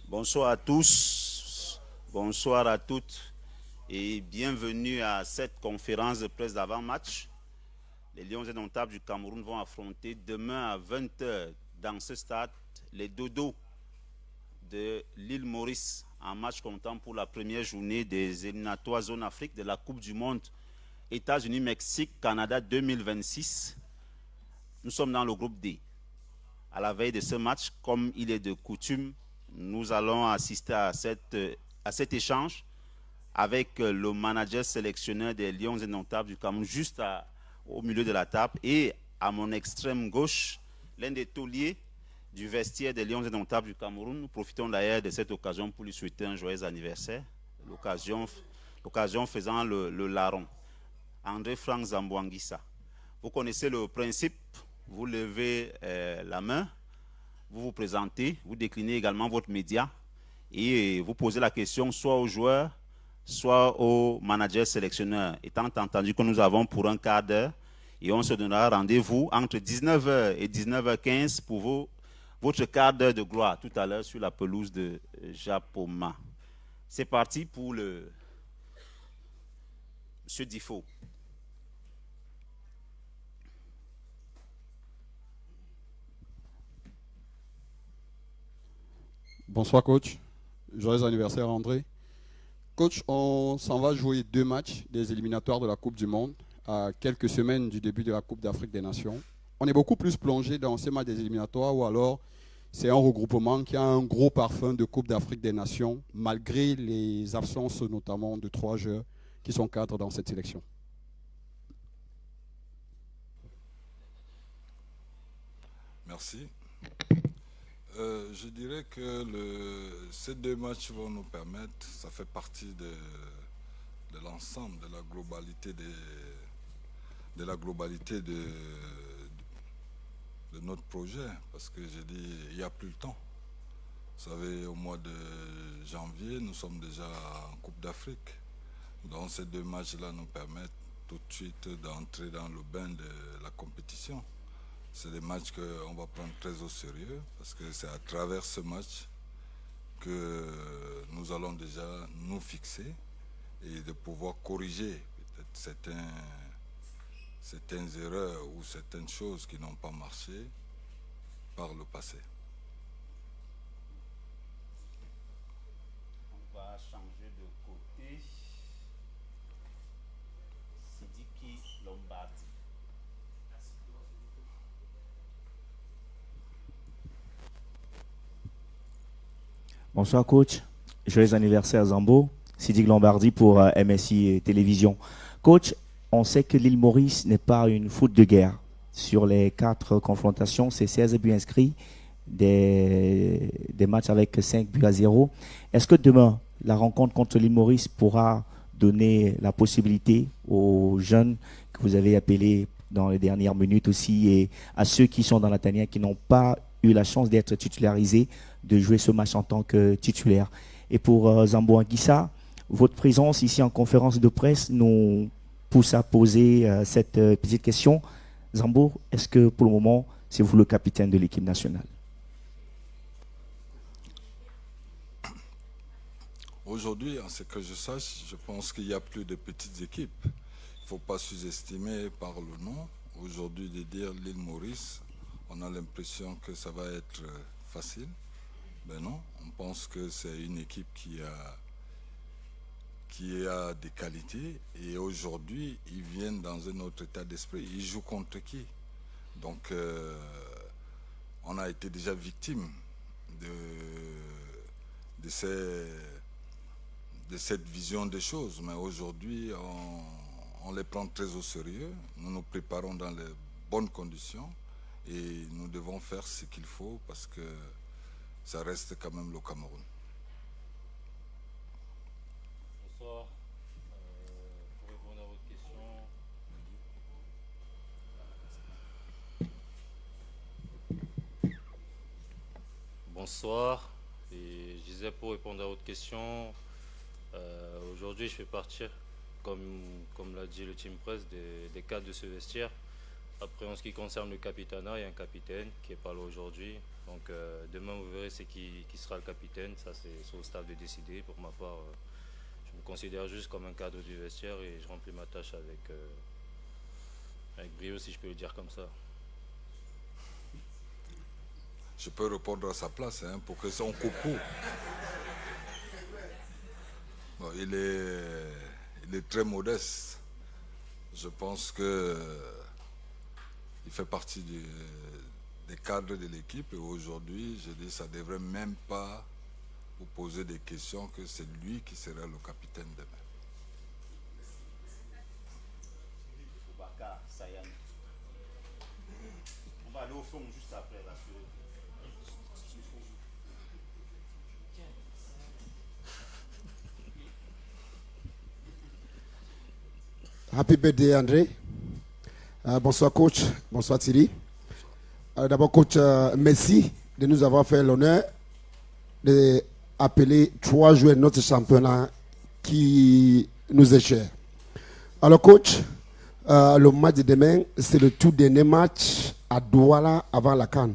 Bonsoir à tous, bonsoir à toutes et bienvenue à cette conférence de presse d'avant-match. Les Lions indomptables du Cameroun vont affronter demain à 20h dans ce stade les Dodos de l'île Maurice en match comptant pour la première journée des éliminatoires zone Afrique de la Coupe du Monde États-Unis-Mexique-Canada 2026. Nous sommes dans le groupe D. À la veille de ce match, comme il est de coutume, nous allons assister à cet échange avec le manager sélectionneur des Lions indomptables du Cameroun, juste au milieu de la table, et à mon extrême gauche, l'un des tauliers du vestiaire des Lions indomptables du Cameroun. Nous profitons d'ailleurs de cette occasion pour lui souhaiter un joyeux anniversaire, l'occasion faisant le larron. André Franck Zambouanguissa. Vous connaissez le principe, vous levez la main, vous vous présentez, vous déclinez également votre média et vous posez la question soit aux joueurs, soit au manager sélectionneur. Étant entendu que nous avons pour un quart d'heure et on se donnera rendez-vous entre 19h et 19h15 pour votre quart d'heure de gloire tout à l'heure sur la pelouse de Japoma. C'est parti pour le Monsieur Difo. Bonsoir coach, joyeux anniversaire André. Coach, on s'en va jouer 2 matchs des éliminatoires de la Coupe du Monde à quelques semaines du début de la Coupe d'Afrique des Nations. On est beaucoup plus plongé dans ces matchs des éliminatoires ou alors c'est un regroupement qui a un gros parfum de Coupe d'Afrique des Nations malgré les absences notamment de 3 joueurs qui sont cadres dans cette sélection. Merci. Je dirais que ces 2 matchs vont nous permettre, ça fait partie de l'ensemble, de la globalité de notre projet, parce que j'ai dit, il n'y a plus le temps. Vous savez, au mois de janvier, nous sommes déjà en Coupe d'Afrique. Donc ces 2 matchs-là nous permettent tout de suite d'entrer dans le bain de la compétition. C'est des matchs qu'on va prendre très au sérieux parce que c'est à travers ce match que nous allons déjà nous fixer et de pouvoir corriger peut-être certaines erreurs ou certaines choses qui n'ont pas marché par le passé. On va changer de côté. Sidiki Lombardi. Bonsoir coach, joyeux anniversaire Zambo, Sidiki Lombardi pour MSI Télévision. Coach, on sait que l'île Maurice n'est pas une foot de guerre. Sur les 4 confrontations, c'est 16 buts inscrits, des matchs avec 5 buts à 0. Est-ce que demain, la rencontre contre l'île Maurice pourra donner la possibilité aux jeunes que vous avez appelés dans les dernières minutes aussi et à ceux qui sont dans la tanière qui n'ont pas eu la chance d'être titularisés de jouer ce match en tant que titulaire. Et pour Zambouanguissa, votre présence ici en conférence de presse nous pousse à poser cette petite question. Zambo, est-ce que pour le moment, c'est vous le capitaine de l'équipe nationale? Aujourd'hui, en ce que je sache, je pense qu'il n'y a plus de petites équipes. Il ne faut pas sous-estimer par le nom. Aujourd'hui, de dire l'île Maurice, on a l'impression que ça va être facile. Ben non, on pense que c'est une équipe qui a des qualités et aujourd'hui, ils viennent dans un autre état d'esprit. Ils jouent contre qui? Donc, on a été déjà victime de cette vision des choses. Mais aujourd'hui, on les prend très au sérieux. Nous nous préparons dans les bonnes conditions et nous devons faire ce qu'il faut parce que ça reste quand même le Cameroun. Bonsoir. Pour répondre à votre question, bonsoir. Et je disais pour répondre à votre question, aujourd'hui je fais partir, comme l'a dit le team press, des cadres de ce vestiaire. Après, en ce qui concerne le capitanat, il y a un capitaine qui n'est pas là aujourd'hui. Donc, demain, vous verrez c'est qui sera le capitaine. Ça, c'est au staff de décider. Pour ma part, je me considère juste comme un cadre du vestiaire et je remplis ma tâche avec brio, si je peux le dire comme ça. Je peux répondre à sa place pour que son coucou. Bon, il est très modeste. Je pense que il fait partie des cadres de l'équipe et aujourd'hui, je dis, ça ne devrait même pas vous poser des questions que c'est lui qui sera le capitaine demain. On va aller au fond juste après, rassurez-vous. Happy birthday André. Bonsoir coach, bonsoir Thierry. D'abord coach, merci de nous avoir fait l'honneur d'appeler 3 joueurs de notre championnat qui nous est cher. Alors coach, le match de demain, c'est le tout dernier match à Douala avant la CAN.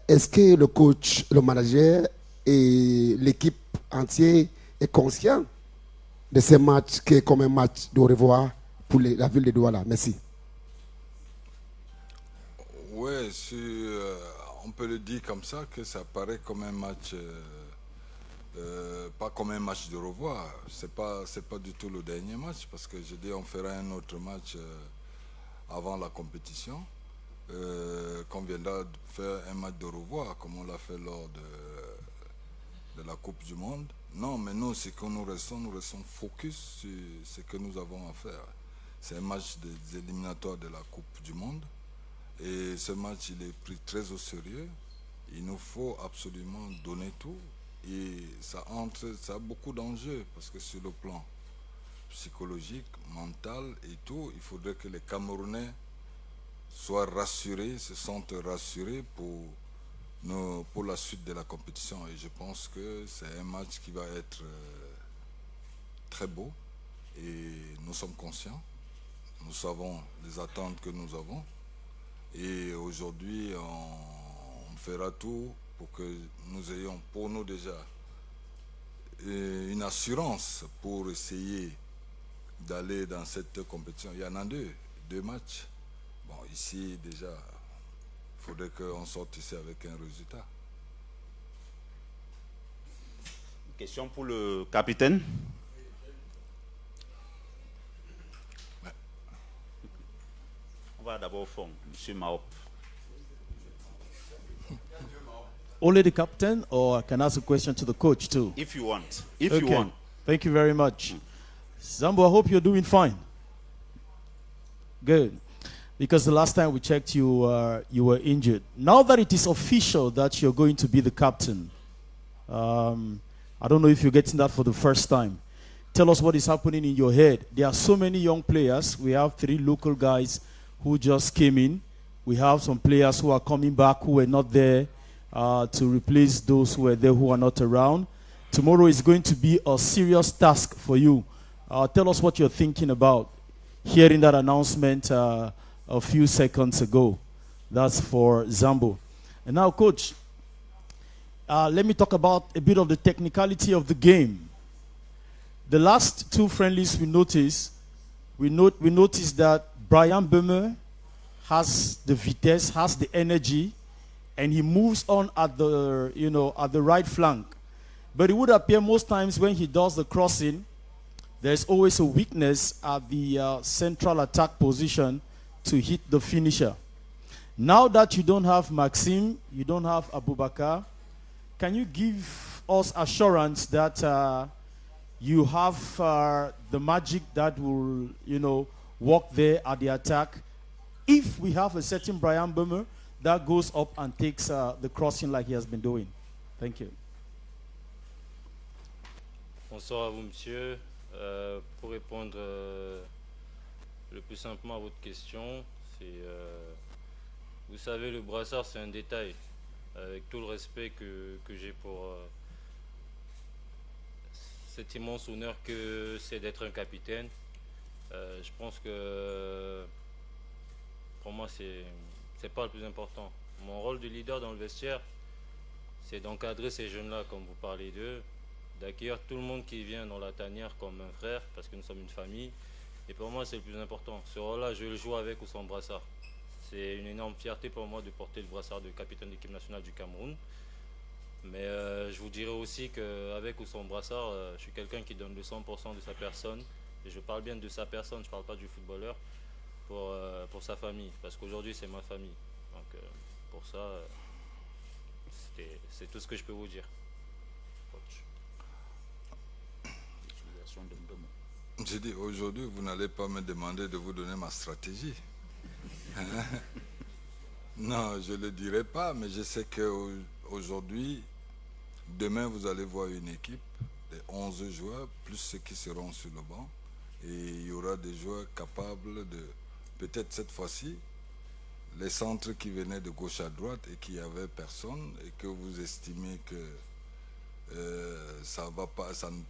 Est-ce que le coach, le manager et l'équipe entière est conscient de ce match qui est comme un match de revoir pour la ville de Douala? Merci. Oui, on peut le dire comme ça, que ça paraît comme un match, pas comme un match de revoir. C'est pas du tout le dernier match, parce que je dis on fera un autre match avant la compétition, qu'on viendra faire un match de revoir, comme on l'a fait lors de la Coupe du Monde. Non, mais nous, ce que nous restons focus sur ce que nous avons à faire. C'est un match des éliminatoires de la Coupe du Monde. Et ce match, il est pris très au sérieux. Il nous faut absolument donner tout. Et ça a beaucoup d'enjeux, parce que sur le plan psychologique, mental et tout, il faudrait que les Camerounais soient rassurés, se sentent rassurés pour la suite de la compétition. Et je pense que c'est un match qui va être très beau. Et nous sommes conscients. Nous savons les attentes que nous avons. Et aujourd'hui, on fera tout pour que nous ayons pour nous déjà une assurance pour essayer d'aller dans cette compétition. Il y en a deux matchs. Bon, ici déjà, il faudrait qu'on sorte ici avec un résultat. Question pour le capitaine. Ouais. On va d'abord au fond, M. Maop. Only the captain, or I can ask a question to the coach too? If you want. If you want. Thank you very much. Zambo, I hope you're doing fine. Good. Because the last time we checked, you were injured. Now that it is official that you're going to be the captain, I don't know if you're getting that for the first time. Tell us what is happening in your head. There are so many young players. We have 3 local guys who just came in. We have some players who are coming back who were not there to replace those who were there who are not around. Tomorrow is going to be a serious task for you. Tell us what you're thinking about hearing that announcement a few seconds ago. That's for Zambo. And now, Coach, let me talk about a bit of the technicality of the game. The last 2 friendlies we noticed that Brian Böhmer has the vitesse, has the energy, and he moves on at the right flank. But it would appear most times when he does the crossing, there's always a weakness at the central attack position to hit the finisher. Now that you don't have Maxime, you don't have Abubakar, can you give us assurance that you have the magic that will, work there at the attack? If we have a certain Brian Böhmer that goes up and takes the crossing like he has been doing. Thank you. Bonsoir à vous, monsieur. Pour répondre le plus simplement à votre question, c'est, vous savez, le brassard, c'est un détail. Avec tout le respect que j'ai pour cet immense honneur que c'est d'être un capitaine, je pense que pour moi, c'est pas le plus important. Mon rôle de leader dans le vestiaire, c'est d'encadrer ces jeunes-là, comme vous parlez d'eux, d'accueillir tout le monde qui vient dans la tanière comme un frère, parce que nous sommes une famille. Et pour moi, c'est le plus important. Ce rôle-là, je le joue avec ou sans brassard. C'est une énorme fierté pour moi de porter le brassard de capitaine d'équipe nationale du Cameroun. Mais je vous dirais aussi qu'avec ou sans brassard, je suis quelqu'un qui donne le 100% de sa personne. Et je parle bien de sa personne, je ne parle pas du footballeur, pour sa famille. Parce qu'aujourd'hui, c'est ma famille. Donc pour ça, c'est tout ce que je peux vous dire. J'ai dit, aujourd'hui, vous n'allez pas me demander de vous donner ma stratégie. Non, je ne le dirai pas, mais je sais qu'aujourd'hui, demain, vous allez voir une équipe de 11 joueurs, plus ceux qui seront sur le banc. Et il y aura des joueurs capables de, peut-être cette fois-ci, les centres qui venaient de gauche à droite et qui n'avaient personne, et que vous estimez que ça ne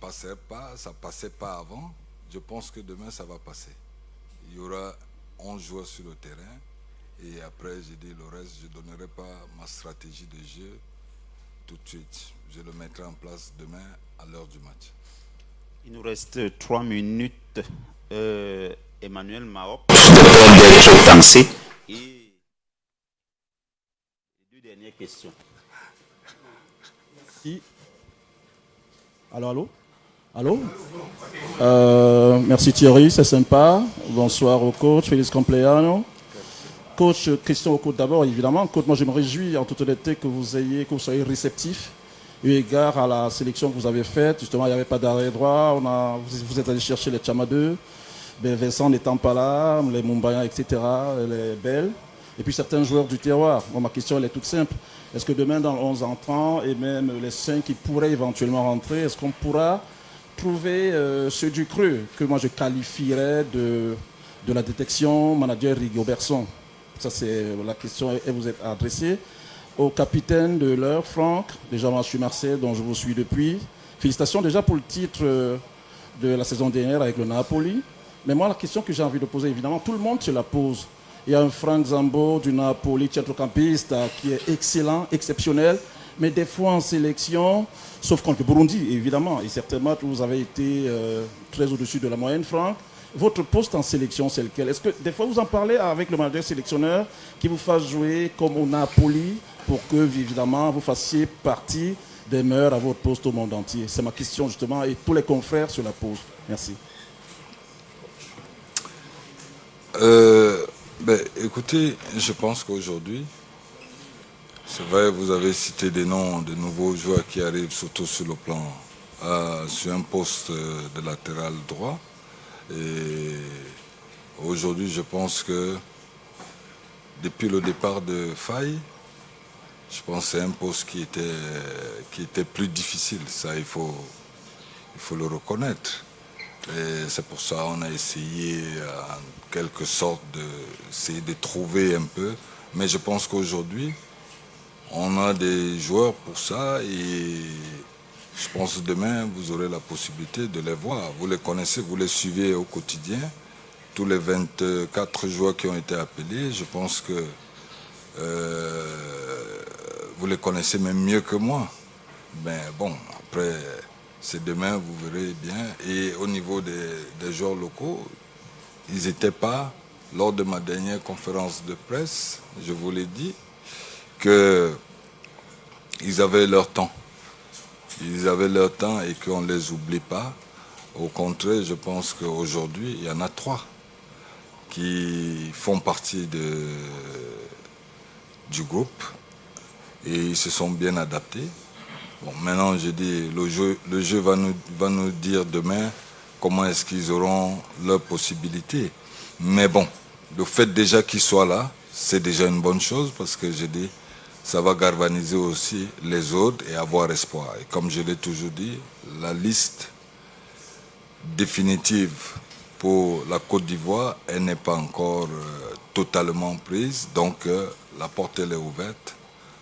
passait pas, ça ne passait pas avant. Je pense que demain, ça va passer. Il y aura 11 joueurs sur le terrain. Et après, j'ai dit le reste, je ne donnerai pas ma stratégie de jeu tout de suite. Je le mettrai en place demain à l'heure du match. Il nous reste 3 minutes. Emmanuel Maroc. Et 2 dernières questions. Merci. Allô? Merci Thierry, c'est sympa. Bonsoir au coach, Félix Compleano. Coach, question au coach d'abord, évidemment. Coach, moi je me réjouis en toute honnêteté que vous soyez réceptif, eu égard à la sélection que vous avez faite. Justement, il n'y avait pas d'arrêt droit. Vous êtes allé chercher les Tchama 2, Vincent n'étant pas là, les Mumbaya, etc., les Belles, et puis certains joueurs du terroir. Bon, ma question elle est toute simple. Est-ce que demain, dans le 11 entrants, et même les 5 qui pourraient éventuellement rentrer, est-ce qu'on pourra trouver ceux du creux, que moi je qualifierais de la détection manager Rigobertson? Ça, c'est la question et vous êtes adressée au capitaine de l'heure, Franck. Déjà, moi, je suis Marseille, dont je vous suis depuis. Félicitations déjà pour le titre de la saison dernière avec le Napoli. Mais moi, la question que j'ai envie de poser, évidemment, tout le monde se la pose. Il y a un Franck Zambo du Napoli, centrocampiste, qui est excellent, exceptionnel. Mais des fois en sélection, sauf contre le Burundi, évidemment, et certainement vous avez été très au-dessus de la moyenne, Franck. Votre poste en sélection, c'est lequel? Est-ce que des fois vous en parlez avec le manager sélectionneur qui vous fasse jouer comme au Napoli pour que, évidemment, vous fassiez partie des meilleurs à votre poste au monde entier? C'est ma question, justement, et tous les confrères se la posent. Merci. Écoutez, je pense qu'aujourd'hui, c'est vrai, vous avez cité des noms de nouveaux joueurs qui arrivent, surtout sur le plan, sur un poste de latéral droit. Et aujourd'hui, je pense que depuis le départ de Faye, je pense que c'est un poste qui était plus difficile. Ça, il faut le reconnaître. Et c'est pour ça qu'on a essayé, en quelque sorte, d'essayer de trouver un peu. Mais je pense qu'aujourd'hui, on a des joueurs pour ça et je pense que demain, vous aurez la possibilité de les voir. Vous les connaissez, vous les suivez au quotidien. Tous les 24 joueurs qui ont été appelés, je pense que vous les connaissez même mieux que moi. Mais bon, après, c'est demain, vous verrez bien. Et au niveau des joueurs locaux, ils n'étaient pas, lors de ma dernière conférence de presse, je vous l'ai dit, qu'ils avaient leur temps. Ils avaient leur temps et qu'on ne les oublie pas. Au contraire, je pense qu'aujourd'hui, il y en a 3 qui font partie du groupe et ils se sont bien adaptés. Bon, maintenant, je dis, le jeu va nous dire demain comment est-ce qu'ils auront leurs possibilités. Mais bon, le fait déjà qu'ils soient là, c'est déjà une bonne chose parce que je dis, ça va galvaniser aussi les autres et avoir espoir. Et comme je l'ai toujours dit, la liste définitive pour la Côte d'Ivoire, elle n'est pas encore totalement prise. Donc la porte elle est ouverte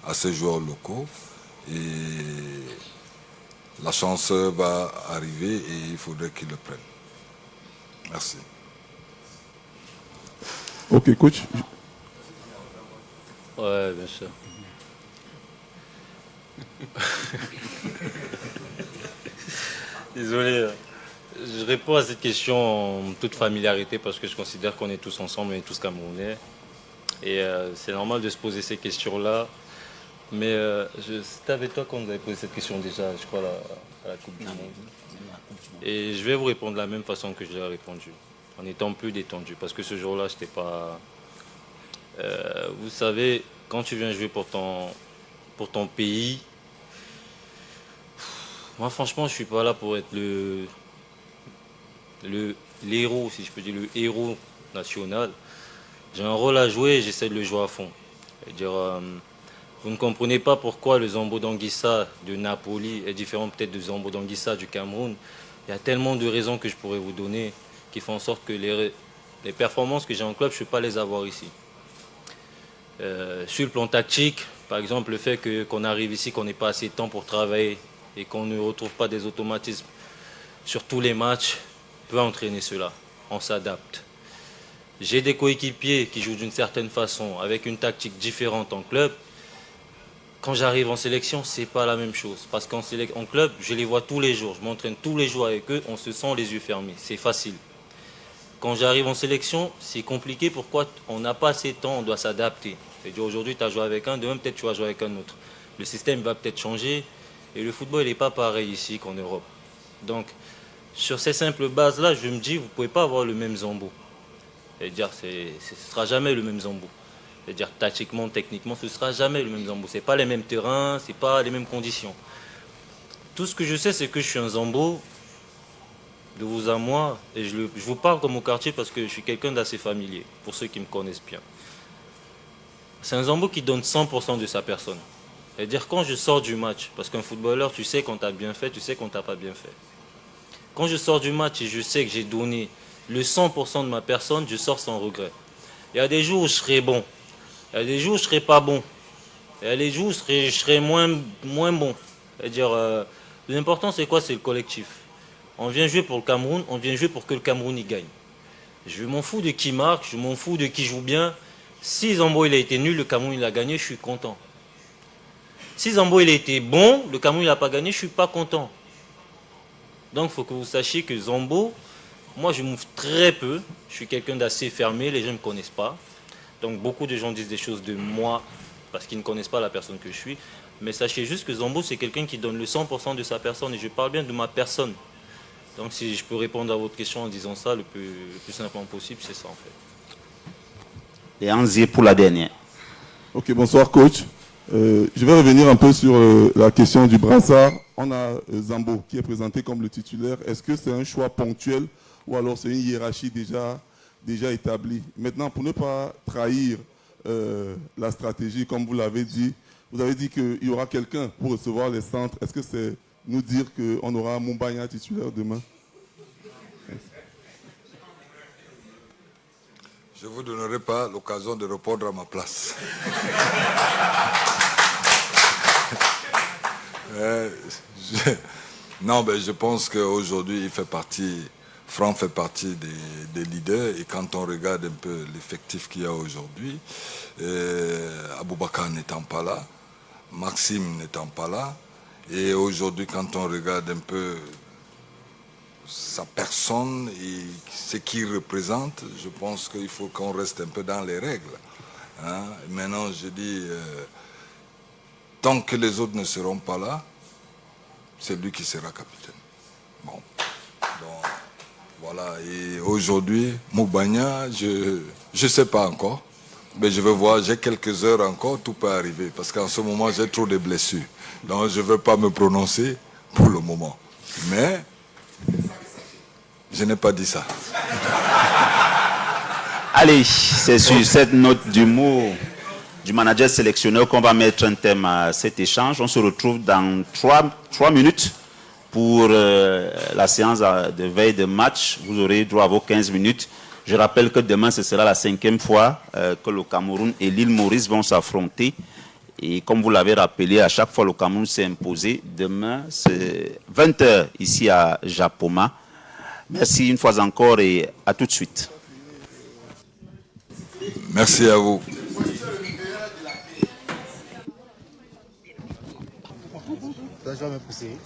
à ces joueurs locaux. Et la chance va arriver et il faudrait qu'ils le prennent. Merci. Ok, coach. Ouais, bien sûr. Désolé. Je réponds à cette question en toute familiarité parce que je considère qu'on est tous ensemble, on est tous Camerounais. Et c'est normal de se poser ces questions-là. Mais c'était avec toi qu'on nous avait posé cette question déjà, je crois, à la Coupe du Monde. Et je vais vous répondre de la même façon que je l'ai répondu, en étant plus détendu. Parce que ce jour-là, je n'étais pas... vous savez, quand tu viens jouer pour ton pays, moi franchement, je ne suis pas là pour être l'héros, si je peux dire, le héros national. J'ai un rôle à jouer et j'essaie de le jouer à fond. Vous ne comprenez pas pourquoi le Zambo d'Anguissa de Napoli est différent peut-être du Zambo d'Anguissa du Cameroun. Il y a tellement de raisons que je pourrais vous donner qui font en sorte que les performances que j'ai en club, je ne peux pas les avoir ici. Sur le plan tactique, par exemple, le fait qu'on arrive ici, qu'on n'ait pas assez de temps pour travailler et qu'on ne retrouve pas des automatismes sur tous les matchs, peut entraîner cela. On s'adapte. J'ai des coéquipiers qui jouent d'une certaine façon, avec une tactique différente en club. Quand j'arrive en sélection, ce n'est pas la même chose. Parce qu'en club, je les vois tous les jours. Je m'entraîne tous les jours avec eux. On se sent les yeux fermés. C'est facile. Quand j'arrive en sélection, c'est compliqué. Pourquoi? On n'a pas assez de temps. On doit s'adapter. C'est-à-dire aujourd'hui, tu as joué avec un. Demain, peut-être tu vas jouer avec un autre. Le système va peut-être changer. Et le football, il n'est pas pareil ici qu'en Europe. Donc, sur ces simples bases-là, je me dis, vous ne pouvez pas avoir le même Zambo. C'est-à-dire, ce ne sera jamais le même Zambo. C'est-à-dire tactiquement, techniquement, ce ne sera jamais le même Zambo. Ce n'est pas les mêmes terrains, ce n'est pas les mêmes conditions. Tout ce que je sais, c'est que je suis un Zambo, de vous à moi, et je vous parle comme au quartier parce que je suis quelqu'un d'assez familier, pour ceux qui me connaissent bien. C'est un Zambo qui donne 100% de sa personne. C'est-à-dire quand je sors du match, parce qu'un footballeur, tu sais quand tu as bien fait, tu sais quand tu n'as pas bien fait. Quand je sors du match et je sais que j'ai donné le 100% de ma personne, je sors sans regret. Il y a des jours où je serai bon. Il y a des jours où je ne serai pas bon. Il y a des jours où je serai moins bon. C'est-à-dire, l'important c'est quoi? C'est le collectif. On vient jouer pour le Cameroun, on vient jouer pour que le Cameroun y gagne. Je m'en fous de qui marque, je m'en fous de qui joue bien. Si Zambo il a été nul, le Cameroun il a gagné, je suis content. Si Zambo il a été bon, le Cameroun il n'a pas gagné, je ne suis pas content. Donc il faut que vous sachiez que Zambo, moi je m'ouvre très peu. Je suis quelqu'un d'assez fermé, les gens ne me connaissent pas. Donc beaucoup de gens disent des choses de moi parce qu'ils ne connaissent pas la personne que je suis. Mais sachez juste que Zambo, c'est quelqu'un qui donne le 100% de sa personne. Et je parle bien de ma personne. Donc si je peux répondre à votre question en disant ça le plus simplement possible, c'est ça en fait. Et Anzi pour la dernière. Ok, bonsoir coach. Je vais revenir un peu sur la question du brassard. On a Zambo qui est présenté comme le titulaire. Est-ce que c'est un choix ponctuel ou alors c'est une hiérarchie déjà établie? Maintenant, pour ne pas trahir la stratégie, comme vous l'avez dit, vous avez dit qu'il y aura quelqu'un pour recevoir les centres. Est-ce que c'est nous dire qu'on aura Mumbagna titulaire demain? Je ne vous donnerai pas l'occasion de répondre à ma place. Non, mais je pense qu'aujourd'hui, Franck fait partie des leaders. Et quand on regarde un peu l'effectif qu'il y a aujourd'hui, Aboubakar n'étant pas là, Maxime n'étant pas là, et aujourd'hui, quand on regarde un peu sa personne et ce qu'il représente, je pense qu'il faut qu'on reste un peu dans les règles. Hein? Maintenant, je dis, tant que les autres ne seront pas là, c'est lui qui sera capitaine. Bon. Donc, voilà. Et aujourd'hui, Mumbagna, je ne sais pas encore. Mais je veux voir, j'ai quelques heures encore, tout peut arriver. Parce qu'en ce moment, j'ai trop de blessures. Donc, je ne veux pas me prononcer pour le moment. Mais, je n'ai pas dit ça. Allez, c'est sur cette note d'humour du manager sélectionneur qu'on va mettre un thème à cet échange. On se retrouve dans 3 minutes pour la séance de veille de match. Vous aurez droit à vos 15 minutes. Je rappelle que demain, ce sera la 5e fois que le Cameroun et l'île Maurice vont s'affronter. Et comme vous l'avez rappelé, à chaque fois, le Cameroun s'est imposé. Demain, c'est 20h ici à Japoma. Merci une fois encore et à tout de suite. Merci à vous. Là, je vais me pousser.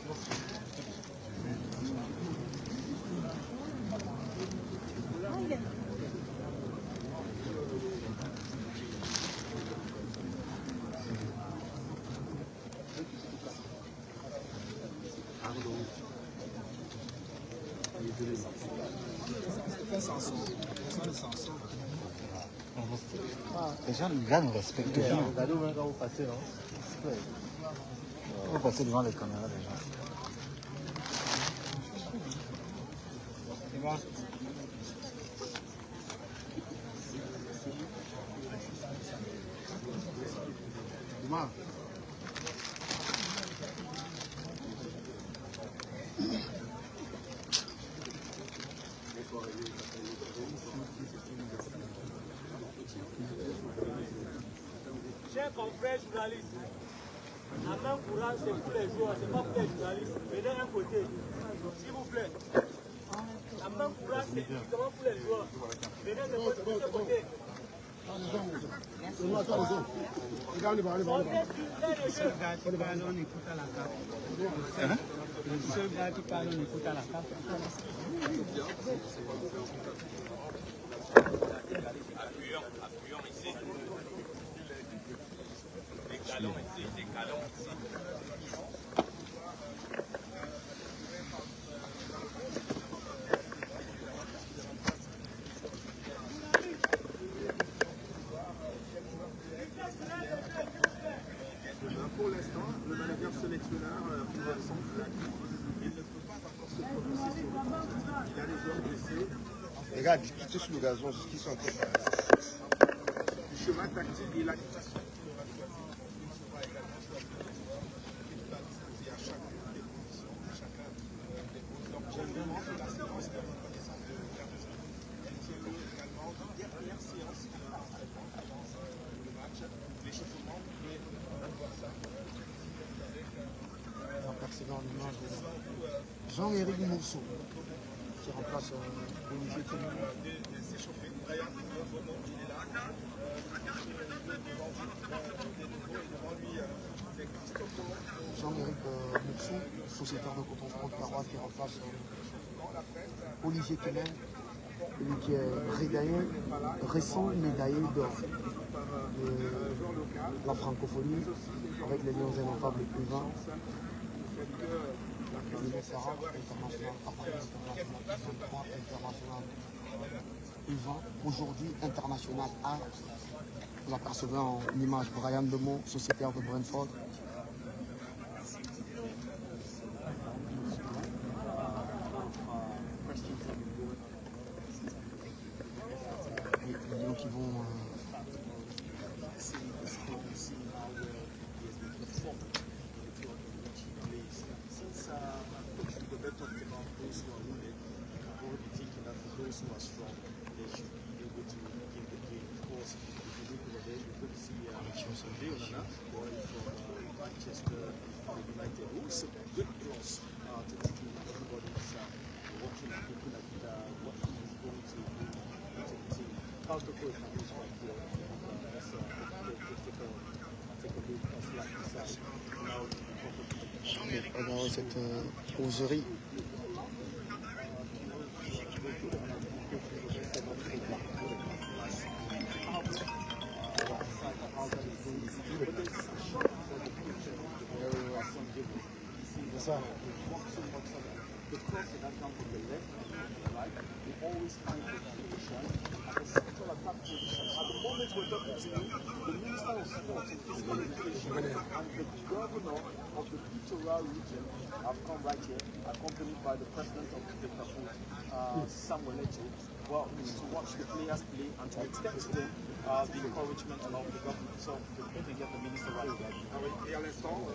Les gens nous respectent bien. Regardez où vous passez, non? Vous passez devant les caméras déjà. C'est bon. Dis-moi. Chers confrères journalistes, la main courante c'est pour les joueurs, c'est pas pour les journalistes. Venez un côté, s'il vous plaît. La main courante c'est uniquement pour les joueurs. Venez de votre côté. Le seul gars qui parle, on écoute à la carte. Le seul gars qui parle, on écoute à la carte. Appuyons ici. Décalons ici, décalons ici. Pour l'instant, le manager sélectionneur pour le centre, il ne peut pas encore se prononcer sur le match. Il y a des joueurs blessés. Les gars discutent sur le gazon, ce qu'ils sont en train de faire. Le chemin tactique et l'activation. Jean-Éric Mourceau qui remplace Olivier Commun. Jean-Éric Mourceau, sociétaire de coton de Carrois qui remplace Olivier Commun, lui qui est médaillé, récent médaillé d'or de la francophonie avec les Lions indomptables U20. Le Sarah, international, après international U23, international U20, aujourd'hui international A. Vous apercevez en image Brian Demont, sociétaire de Brentford. Les Lions qui vont regarder cette causerie. C'est ça. I've come right here, accompanied by the president of the Cafu, Samuel Eto, well, to watch the players play and to extend to them the encouragement of the government. So, we can get the minister right there. Et à l'instant,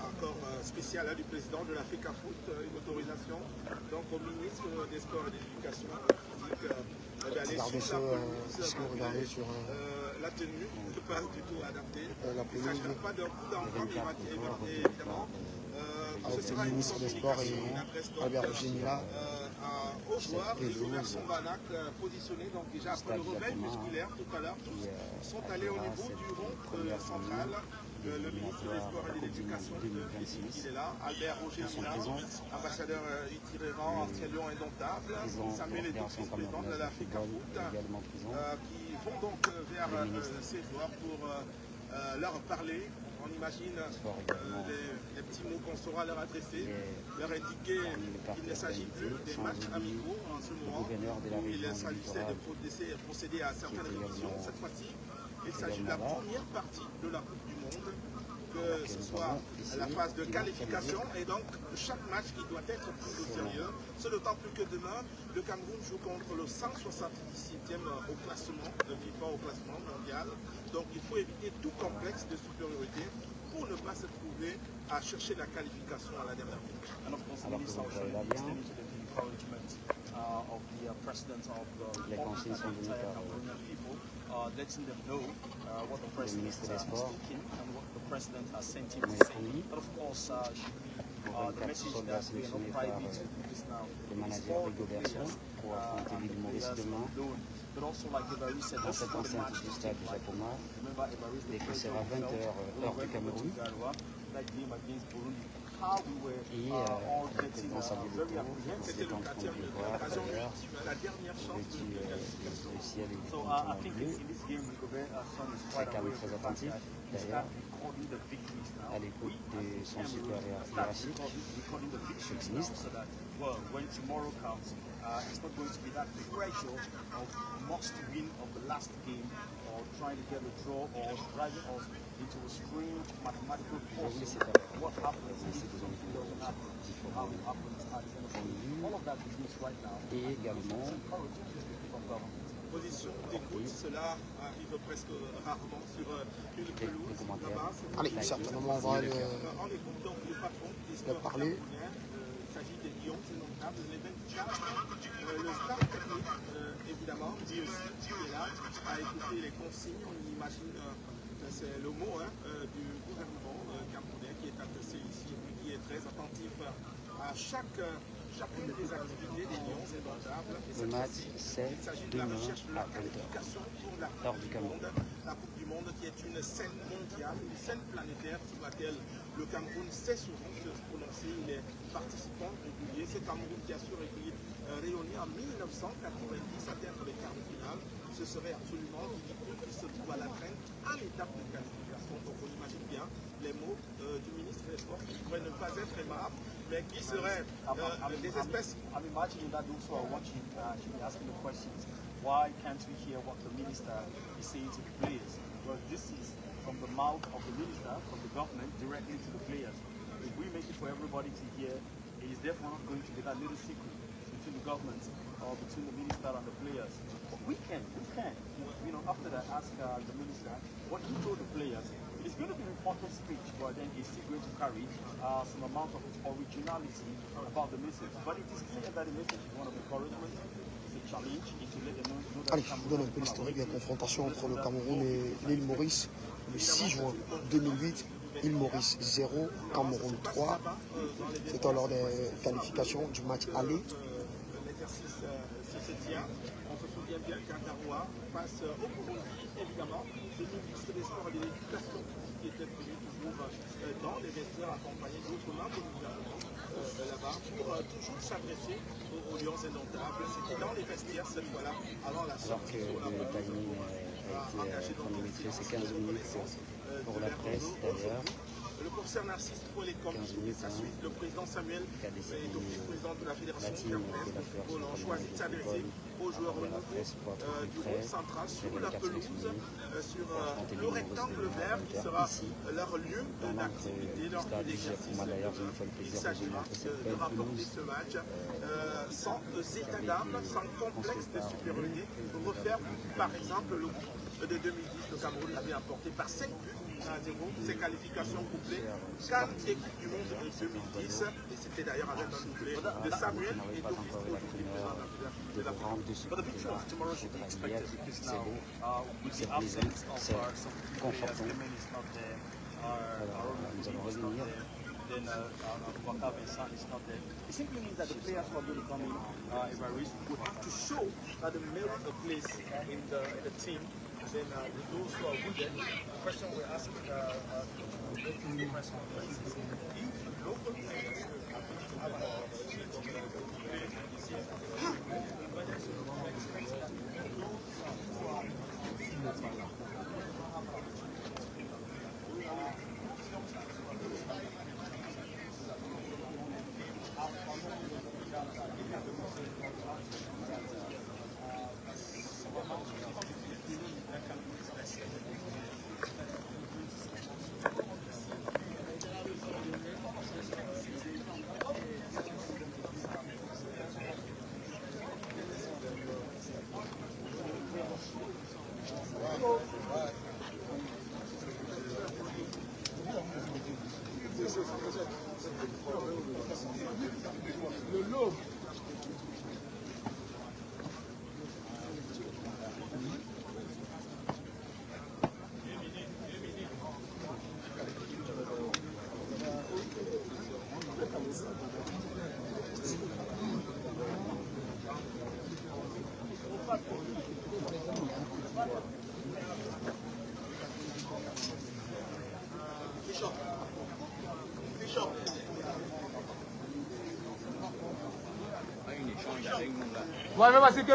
accord spécial du président de la FECAFOOT, une autorisation donc au ministre des Sports et de l'Éducation physique Regardez ce discours, regardez sur la tenue, ne pas du tout adaptée. la Il ne s'agira pas d'un coup d'enfant, mais évidemment, avec le ministre des Sports et Albert Gémila aux joueurs de l'Université Banac positionnés donc déjà après le réveil musculaire tout à l'heure, tous sont allés au niveau du rond central le ministre des Sports et de l'Éducation, il est là, Albert Roger Moulin, ambassadeur itinérant, ancien Lion indomptable, Samuel Edo, vice-président de la FECAFOOT, qui vont donc vers ces joueurs pour leur parler. On imagine les petits mots qu'on saura leur adresser, leur indiquer qu'il ne s'agit plus des matchs amicaux en ce moment, où il s'agissait de procéder à certaines révisions. Cette fois-ci, il s'agit de la première partie de la Coupe du Monde, que ce soit la phase de qualification et donc chaque match qui doit être pris au sérieux. Ce d'autant plus que demain, le Cameroun joue contre le 177e au classement de FIFA, au classement mondial. Donc il faut éviter tout complexe de supériorité pour ne pas se trouver à chercher la qualification à la dernière minute. And of course, Minister also listening to the encouragement of the president of the Cameroonian people, letting them know what the president is thinking and what the president has sent him to say. But of course, the message that we are not private to do this now is for the players and the players alone. But also, like Evari said, this is the match to take like, remember Evari is the president of the Cameroon. That game against Burundi, how we were all getting very apprehensive. La dernière chance de qualification. So I think in this game, Rigobert son is quite aware of the fact that he start recording the victories now. We start recording the victories now so that, well, when tomorrow comes, it's not going to be that pressure of must win of the last game or trying to get a draw or driving us into a strange mathematical process. What happens if it doesn't happen? How it happens at the end of the day. All of that business right now. Et également, position d'écoute, cela arrive presque rarement sur une pelouse là-bas. Allez, certainement, on va le parler. Il s'agit des Lions indomptables, les 24. Le staff technique, évidemment, lui aussi, qui est là, à écouter les consignes. On imagine, c'est le mot du gouvernement camerounais qui est adressé ici et qui est très attentif à chacune des activités des Lions indomptables. Le match, c'est demain à 20h. Heure du Cameroun. La Coupe du Monde qui est une scène mondiale, une scène planétaire sur laquelle le Cameroun sait souvent se prononcer. Il est participant régulier. C'est Cameroun qui a su rayonner en 1990, atteindre les quarts de finale. Ce serait absolument ridicule qu'il se trouve à la traîne à l'étape de qualification. Donc on imagine bien les mots du ministre des Sports qui pourraient ne pas être aimables, mais qui seraient des espèces. I'm imagining that those who are watching should be asking the questions. Why can't we hear what the minister is saying to the players? Well, this is from the mouth of the minister, from the government, directly to the players. If we make it for everybody to hear, it is therefore not going to be that little secret between the government or between the minister and the players. But we can, you know, after that, ask the minister what he told the players. It's going to be an important speech, but then it's still going to carry some amount of originality about the message. But it is clear that the message is one of encouragement. Allez, je vous donne un peu l'historique de la confrontation entre le Cameroun et l'île Maurice. Le 6 juin 2008, île Maurice 0, Cameroun 3. C'était lors des qualifications du match aller. L'exercice se tient. On se souvient bien qu'Angaroua, face au Burundi, évidemment, le ministre des Sports et de l'Éducation qui était venu toujours dans les vestiaires accompagné d'autres membres du gouvernement là-bas pour toujours s'adresser aux Lions indomptables. C'était dans les vestiaires cette fois-là, avant la sortie sur la pelouse. Engagé dans une séance de reconnaissance pour la presse d'ailleurs. Le professeur Narcisse Polécom et sa suite, le président Samuel est office président de la Fédération camerounaise de football, ont choisi de s'adresser aux joueurs au niveau du rôle central sur la pelouse, sur le rectangle vert qui sera leur lieu d'activité, leur lieu d'exercice. Il s'agira de rapporter ce match sans état d'âme, sans complexe de supériorité, pour refaire par exemple le coup de 2010, le Cameroun l'avait emporté par 5 buts à 0, ses qualifications couplées, 4 équipes du monde en 2010, et c'était d'ailleurs avec un doublé de Samuel et d'office aujourd'hui de la France. But the picture of tomorrow should be expected because now, with the absence of some key players, Clement is not there, Aaron is not there, then Wakab and San is not there. It simply means that the players who are going to come in, Evaris, would have to show that they merit a place in the team then those who are wounded, the question we ask the press conference is if local players are going to have an opportunity to play this year, whether it's expect that those who are Ouais, mais parce que...